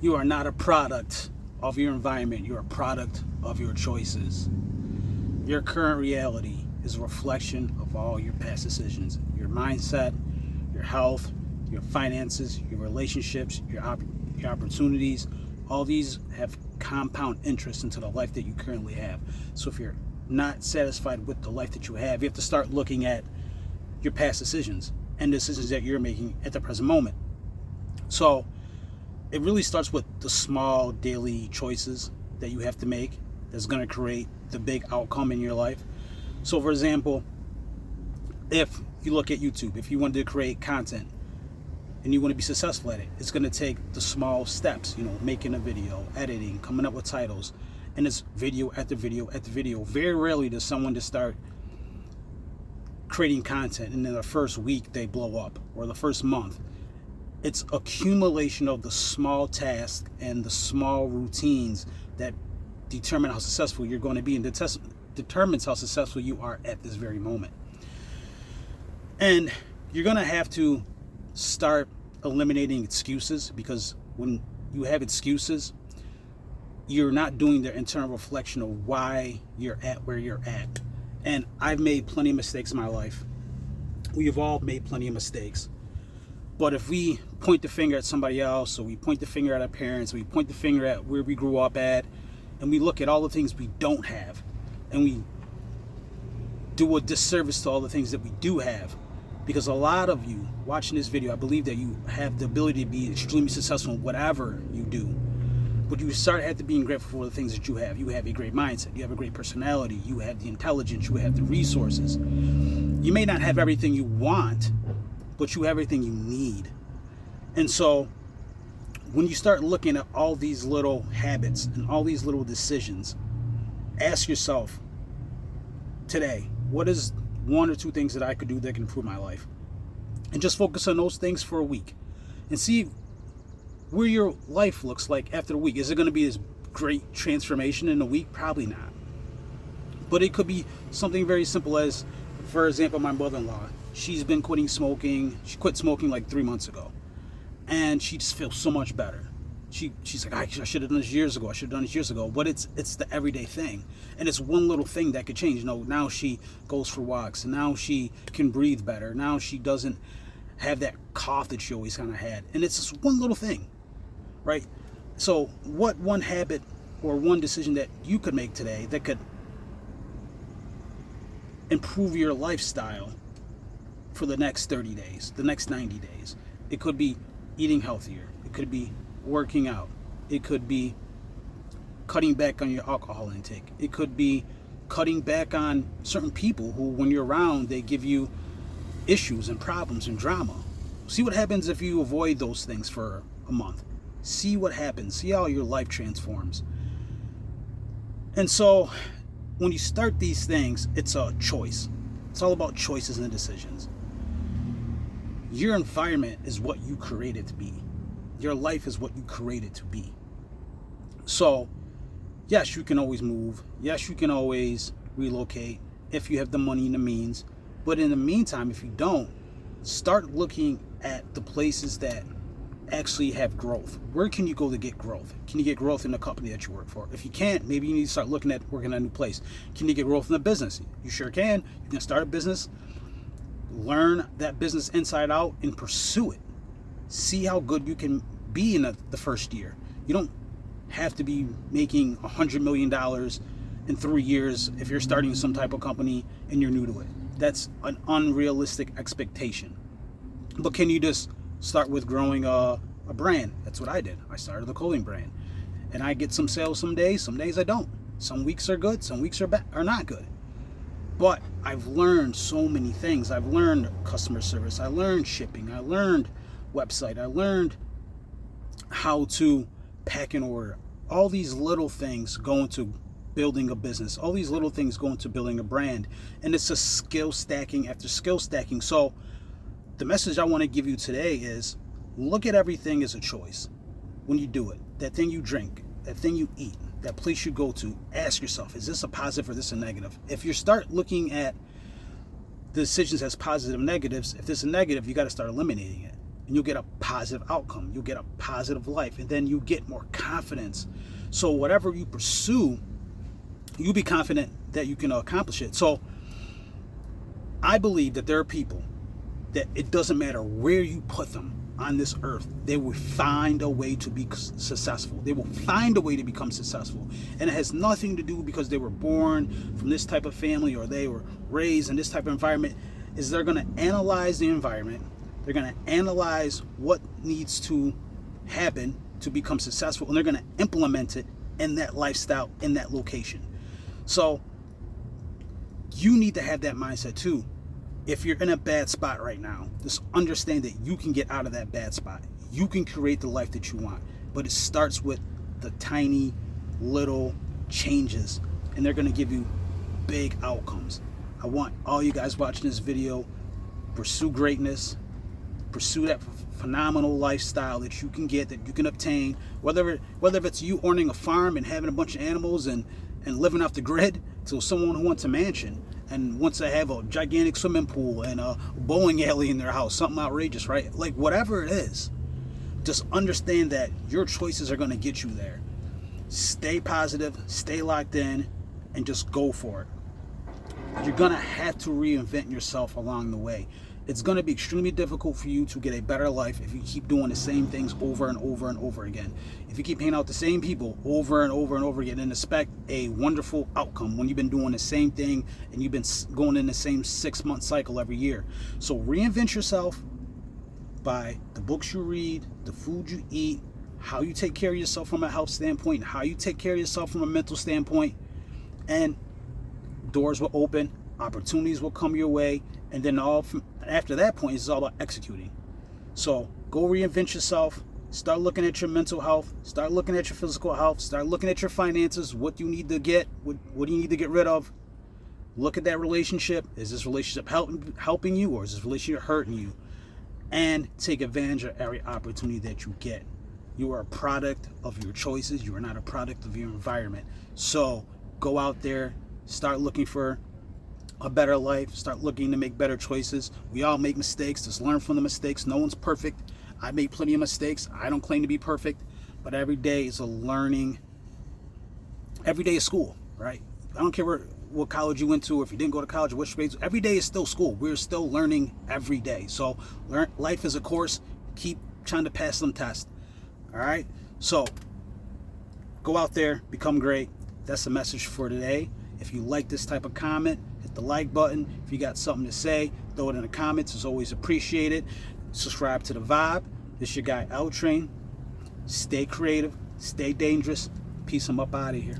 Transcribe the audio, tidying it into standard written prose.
You are not a product of your environment. You're a product of your choices. Your current reality is a reflection of all your past decisions. Your mindset, your health, your finances, your relationships, your opportunities, all these have compound interest into the life that you currently have. So if you're not satisfied with the life that you have to start looking at your past decisions and decisions that you're making at the present moment. So it really starts with the small daily choices that you have to make that's going to create the big outcome in your life. So for example, if you look at YouTube, if you wanted to create content and you want to be successful at it, it's going to take the small steps, making a video, editing, coming up with titles, and it's video after video after video. Very rarely does someone just start creating content and in the first week they blow up, or the first month. It's accumulation of the small tasks and the small routines that determine how successful you're going to be, and determines how successful you are at this very moment. And you're going to have to start eliminating excuses, because when you have excuses, you're not doing the internal reflection of why you're at where you're at. And I've made plenty of mistakes in my life. We've all made plenty of mistakes. But if we point the finger at somebody else, or we point the finger at our parents, or we point the finger at where we grew up at, and we look at all the things we don't have, and we do a disservice to all the things that we do have, because a lot of you watching this video, I believe that you have the ability to be extremely successful in whatever you do. But you start at being grateful for the things that you have. You have a great mindset. You have a great personality. You have the intelligence. You have the resources. You may not have everything you want, but you have everything you need. And so when you start looking at all these little habits and all these little decisions, ask yourself today, what is one or two things that I could do that can improve my life? And just focus on those things for a week and see where your life looks like after a week. Is it going to be this great transformation in a week? Probably not. But it could be something very simple as, for example, my mother-in-law. She's been quitting smoking. She quit smoking like 3 months ago. And she just feels so much better. She's like, I should have done this years ago. I should have done this years ago. But it's the everyday thing. And it's one little thing that could change. Now she goes for walks. And now she can breathe better. Now she doesn't have that cough that she always kind of had. And it's just one little thing, right? So what one habit or one decision that you could make today that could improve your lifestyle for the next 30 days, the next 90 days? It could be eating healthier. It could be working out. It could be cutting back on your alcohol intake. It could be cutting back on certain people who, when you're around, they give you issues and problems and drama. See what happens if you avoid those things for a month. See what happens. See how your life transforms. And so when you start these things, it's a choice. It's all about choices and decisions. Your environment is what you create it to be. Your life is what you create it to be. So, yes, you can always move. Yes, you can always relocate if you have the money and the means. But in the meantime, if you don't, start looking at the places that actually have growth. Where can you go to get growth? Can you get growth in the company that you work for? If you can't, maybe you need to start looking at working at a new place. Can you get growth in the business? You sure can. You can start a business, learn that business inside out, and pursue it. See how good you can be in the first year. You don't have to be making $100 million in 3 years if you're starting some type of company and you're new to it. That's an unrealistic expectation. But can you just start with growing a brand? That's what I did. I started the clothing brand. And I get some sales some days I don't. Some weeks are good, some weeks are not good. But I've learned so many things. I've learned customer service. I learned shipping. I learned website. I learned how to pack and order. All these little things go into building a business. All these little things go into building a brand. And it's a skill stacking after skill stacking. So the message I want to give you today is, look at everything as a choice. When you do it, that thing you drink, that thing you eat, that place you go to, ask yourself, is this a positive or is this a negative? If you start looking at the decisions as positive and negatives, if this is a negative, you got to start eliminating it. and you'll get a positive outcome. You'll get a positive life, and then you get more confidence. So whatever you pursue, you'll be confident that you can accomplish it. So I believe that there are people that it doesn't matter where you put them on this earth, they will find a way to be successful. They will find a way to become successful. And it has nothing to do because they were born from this type of family or they were raised in this type of environment. Is they're going to analyze the environment. They're going to analyze what needs to happen to become successful, and they're going to implement it in that lifestyle, in that location. So you need to have that mindset too. If you're in a bad spot right now, just understand that you can get out of that bad spot. You can create the life that you want, but it starts with the tiny little changes, and they're going to give you big outcomes. I want all you guys watching this video, pursue greatness, pursue that phenomenal lifestyle that you can get, that you can obtain, whether it's you owning a farm and having a bunch of animals and living off the grid, to someone who wants a mansion and wants to have a gigantic swimming pool and a bowling alley in their house, something outrageous, right? Like whatever it is, just understand that your choices are going to get you there. Stay positive, stay locked in, and just go for it. You're going to have to reinvent yourself along the way. It's going to be extremely difficult for you to get a better life if you keep doing the same things over and over and over again. If you keep hanging out with the same people over and over and over again and expect a wonderful outcome when you've been doing the same thing and you've been going in the same 6-month cycle every year. So reinvent yourself by the books you read, the food you eat, how you take care of yourself from a health standpoint, how you take care of yourself from a mental standpoint, and doors will open, opportunities will come your way, and then after that point, it's all about executing. So go reinvent yourself. Start looking at your mental health. Start looking at your physical health. Start looking at your finances. What do you need to get? What do you need to get rid of? Look at that relationship. Is this relationship helping you, or is this relationship hurting you? And take advantage of every opportunity that you get. You are a product of your choices. You are not a product of your environment. So go out there. Start looking for a better life. Start looking to make better choices. We all make mistakes. Just learn from the mistakes. No one's perfect. I made plenty of mistakes. I don't claim to be perfect, but every day is a learning. Every day is school, right? I don't care what college you went to, or if you didn't go to college, or which grades. Every day is still school. We're still learning every day. So life is a course. Keep trying to pass some tests. All right. So go out there, become great. That's the message for today. If you like this type of comment, hit the like button. If you got something to say, throw it in the comments. It's always appreciated. Subscribe to The Vibe. This is your guy, L Train. Stay creative. Stay dangerous. Peace. I'm up out of here.